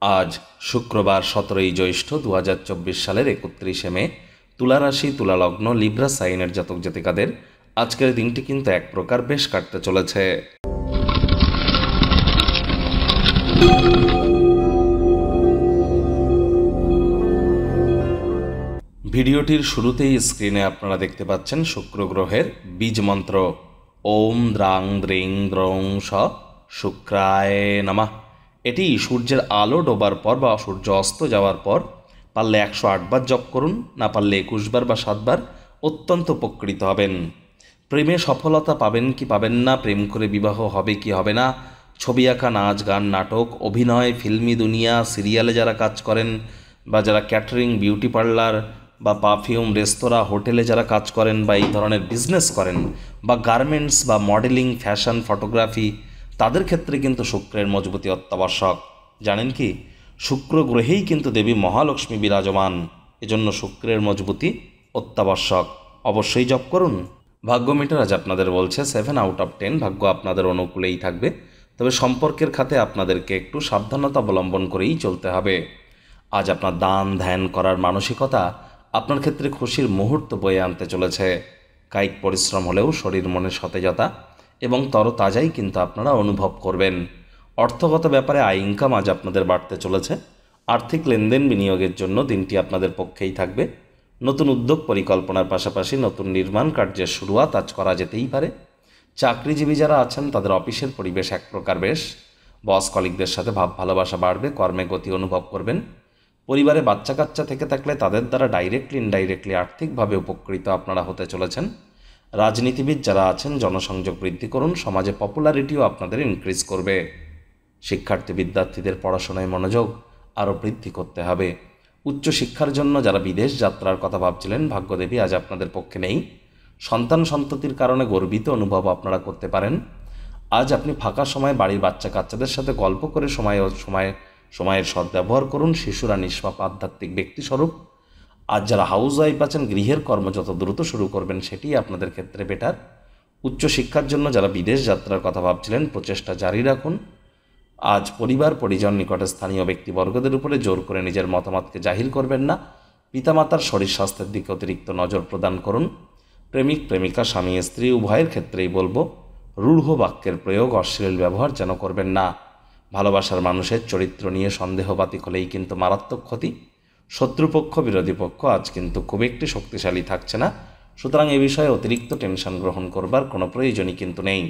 আজ শুক্রবার 17ই জ্যৈষ্ঠ 2024 সালের 31শে মে। তুলা রাশি, তুলা লগ্ন, লিব্রা সাইনের জাতক জাতিকাদের আজকের দিনটি কিন্তু এক প্রকার বেশ কাটতে চলেছে। ভিডিওটির শুরুতেই স্ক্রিনে আপনারা দেখতে পাচ্ছেন শুক্র গ্রহের বীজ মন্ত্র ওম দ্রাং দ্রিং দ্রং স শুক্রায় নমঃ। এটি সূর্যের আলো ডোবার পর বা সূর্য অস্ত যাওয়ার পর পারলে 108 বার জপ করুন, না পারলে 21 বার বা 7 বার, অত্যন্ত উপকৃত হবেন। প্রেমে সফলতা পাবেন কি পাবেন না, প্রেম করে বিবাহ হবে কি হবে না, ছবি আঁকা, নাচ গান, নাটক, অভিনয়, ফিল্মি দুনিয়া, সিরিয়ালে যারা কাজ করেন বা যারা ক্যাটারিং, বিউটি পার্লার বা পারফিউম, রেস্তোরাঁ, হোটেলে যারা কাজ করেন বা এই ধরনের বিজনেস করেন বা গার্মেন্টস বা মডেলিং, ফ্যাশন, ফটোগ্রাফি, তাদের ক্ষেত্রে কিন্তু শুক্রের মজবুতি অত্যাবশ্যক। জানেন কি, শুক্র গ্রহেই কিন্তু দেবী মহালক্ষ্মী বিরাজমান, এজন্য শুক্রের মজবুতি অত্যাবশ্যক। অবশ্যই জপ করুন। ভাগ্য মিটার আজ আপনাদের বলছে 7 আউট অফ 10, ভাগ্য আপনাদের অনুকূলেই থাকবে। তবে সম্পর্কের খাতে আপনাদেরকে একটু সাবধানতা অবলম্বন করেই চলতে হবে। আজ আপনার দান ধ্যান করার মানসিকতা আপনার ক্ষেত্রে খুশির মুহূর্ত বয়ে আনতে চলেছে। কায়িক পরিশ্রম হলেও শরীর মনে সতেজতা এবং তরতাজাই কিন্তু আপনারা অনুভব করবেন। অর্থগত ব্যাপারে আয় ইনকাম আজ আপনাদের বাড়তে চলেছে। আর্থিক লেনদেন বিনিয়োগের জন্য দিনটি আপনাদের পক্ষেই থাকবে। নতুন উদ্যোগ পরিকল্পনার পাশাপাশি নতুন নির্মাণ কার্যের শুরুয়াত আজ করা যেতেই পারে। চাকরিজীবী যারা আছেন তাদের অফিসের পরিবেশ এক প্রকার বেশ। বস কলিগদের সাথে ভাব ভালোবাসা বাড়বে, কর্মে গতি অনুভব করবেন। পরিবারে বাচ্চা কাচ্চা থেকে থাকলে তাদের দ্বারা ডাইরেক্টলি ইনডাইরেক্টলি আর্থিকভাবে উপকৃত আপনারা হতে চলেছেন। রাজনীতিবিদ যারা আছেন জনসংযোগ বৃদ্ধি করুন, সমাজে পপুলারিটিও আপনাদের ইনক্রিজ করবে। শিক্ষার্থী বিদ্যার্থীদের পড়াশোনায় মনোযোগ আরও বৃদ্ধি করতে হবে। উচ্চশিক্ষার জন্য যারা বিদেশ যাত্রার কথা ভাবছিলেন, ভাগ্যদেবী আজ আপনাদের পক্ষে নেই। সন্তান সন্ততির কারণে গর্বিত অনুভব আপনারা করতে পারেন। আজ আপনি ফাঁকা সময়ে বাড়ির বাচ্চা কাচ্চাদের সাথে গল্প করে সময়ের সদ্ব্যবহার করুন। শিশুরা নিষ্পাপ আধ্যাত্মিক ব্যক্তিস্বরূপ। আজ যারা হাউস ওয়াইফ আছেন, গৃহের কর্ম যত দ্রুত শুরু করবেন সেটি আপনাদের ক্ষেত্রে বেটার। উচ্চশিক্ষার জন্য যারা বিদেশ যাত্রার কথা ভাবছিলেন, প্রচেষ্টা জারি রাখুন। আজ পরিবার পরিজন নিকটে স্থানীয় ব্যক্তিবর্গদের উপরে জোর করে নিজের মতামতকে জাহির করবেন না। পিতামাতার শরীর স্বাস্থ্যের দিকে অতিরিক্ত নজর প্রদান করুন। প্রেমিক প্রেমিকা, স্বামী স্ত্রী উভয়ের ক্ষেত্রেই বলবো, রূঢ় বাক্যের প্রয়োগ, অশ্লীল ব্যবহার যেন করবেন না। ভালোবাসার মানুষের চরিত্র নিয়ে সন্দেহবাতিক হলেই কিন্তু মারাত্মক ক্ষতি। শত্রুপক্ষ বিরোধী পক্ষ আজ কিন্তু খুব একটি শক্তিশালী থাকছে না, সুতরাং এ বিষয়ে অতিরিক্ত টেনশন গ্রহণ করবার কোনো প্রয়োজনই কিন্তু নেই।